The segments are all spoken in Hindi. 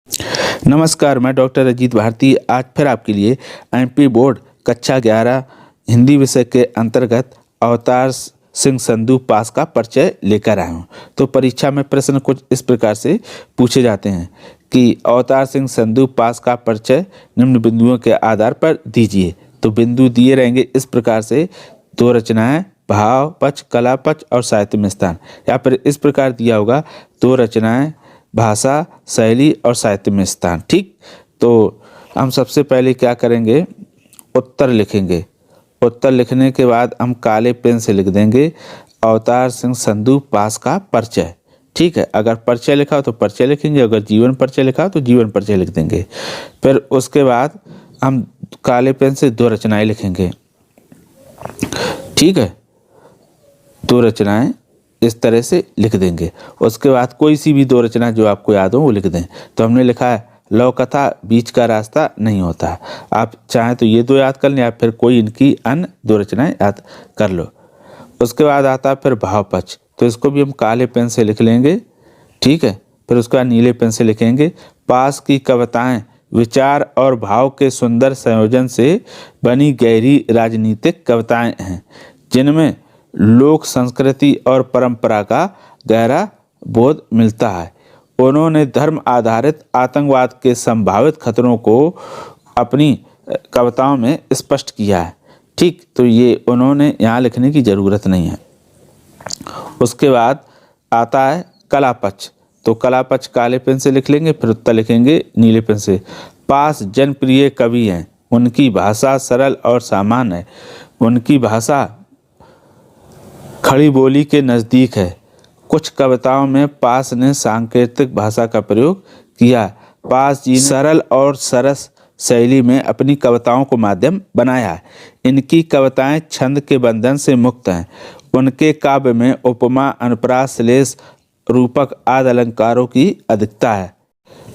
नमस्कार, मैं डॉक्टर अजीत भारती आज फिर आपके लिए एमपी बोर्ड कक्षा 11 हिंदी विषय के अंतर्गत अवतार सिंह संधू पास का परिचय लेकर आया हूँ। तो परीक्षा में प्रश्न कुछ इस प्रकार से पूछे जाते हैं कि अवतार सिंह संधू पास का परिचय निम्न बिंदुओं के आधार पर दीजिए। तो बिंदु दिए रहेंगे इस प्रकार से, दो रचनाएं, भाव पक्ष, कला पक्ष और साहित्य में स्थान। या फिर इस प्रकार दिया होगा, दो रचनाएं, भाषा, शैली और साहित्य में स्थान। ठीक, तो हम सबसे पहले क्या करेंगे, उत्तर लिखेंगे। उत्तर लिखने के बाद हम काले पेन से लिख देंगे अवतार सिंह संधू पास का परिचय। ठीक है, अगर परिचय लिखा हो तो परिचय लिखेंगे, अगर जीवन परिचय लिखा हो तो जीवन परिचय लिख देंगे। फिर उसके बाद हम काले पेन से दो रचनाएं लिखेंगे। ठीक है, दो रचनाएं इस तरह से लिख देंगे। उसके बाद कोई सी भी दो रचना जो आपको याद हो वो लिख दें। तो हमने लिखा है, लव कथा बीच का रास्ता नहीं होता। आप चाहें तो ये दो याद कर लें या फिर कोई इनकी अन्य दो रचनाएं याद कर लो। उसके बाद आता है फिर भाव पक्ष, तो इसको भी हम काले पेन से लिख लेंगे। ठीक है, फिर उसके बाद नीले पेन से लिखेंगे, पास की कविताएं विचार और भाव के सुंदर संयोजन से बनी गहरी राजनीतिक कविताएं हैं, जिनमें लोक संस्कृति और परंपरा का गहरा बोध मिलता है। उन्होंने धर्म आधारित आतंकवाद के संभावित खतरों को अपनी कविताओं में स्पष्ट किया है। ठीक, तो ये उन्होंने यहाँ लिखने की ज़रूरत नहीं है। उसके बाद आता है कला पक्ष, तो कला पक्ष काले पेन से लिख लेंगे, फिर उत्तर लिखेंगे नीले पेन से। पास जनप्रिय कवि हैं, उनकी भाषा सरल और सामान्य है, उनकी भाषा खड़ी बोली के नज़दीक है। कुछ कविताओं में पास ने सांकेतिक भाषा का प्रयोग किया। पास जी ने सरल और सरस शैली में अपनी कविताओं को माध्यम बनाया है। इनकी कविताएं छंद के बंधन से मुक्त हैं। उनके काव्य में उपमा, अनुप्रास, श्लेष, रूपक आदि अलंकारों की अधिकता है।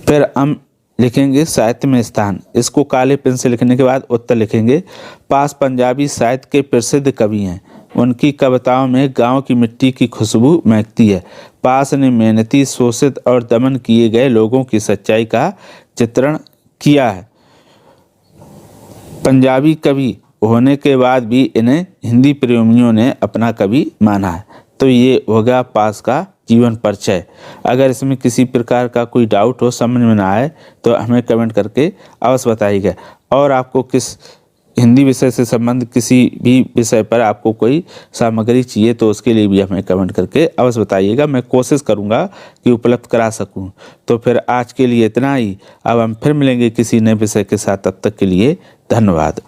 फिर हम लिखेंगे साहित्य में स्थान। इसको काले पेन से लिखने के बाद उत्तर लिखेंगे, पास पंजाबी साहित्य के प्रसिद्ध कवि हैं। उनकी कविताओं में गांव की मिट्टी की खुशबू महकती है। पास ने मेहनती, शोषित और दमन किए गए लोगों की सच्चाई का चित्रण किया है। पंजाबी कवि होने के बाद भी इन्हें हिंदी प्रेमियों ने अपना कवि माना है। तो ये होगा पास का जीवन परिचय। अगर इसमें किसी प्रकार का कोई डाउट हो, समझ में ना आए, तो हमें कमेंट करके अवश्य बताइएगा। और आपको किस हिंदी विषय से संबंधित किसी भी विषय पर आपको कोई सामग्री चाहिए तो उसके लिए भी हमें कमेंट करके अवश्य बताइएगा। मैं कोशिश करूंगा कि उपलब्ध करा सकूं। तो फिर आज के लिए इतना ही। अब हम फिर मिलेंगे किसी नए विषय के साथ। तब तक के लिए धन्यवाद।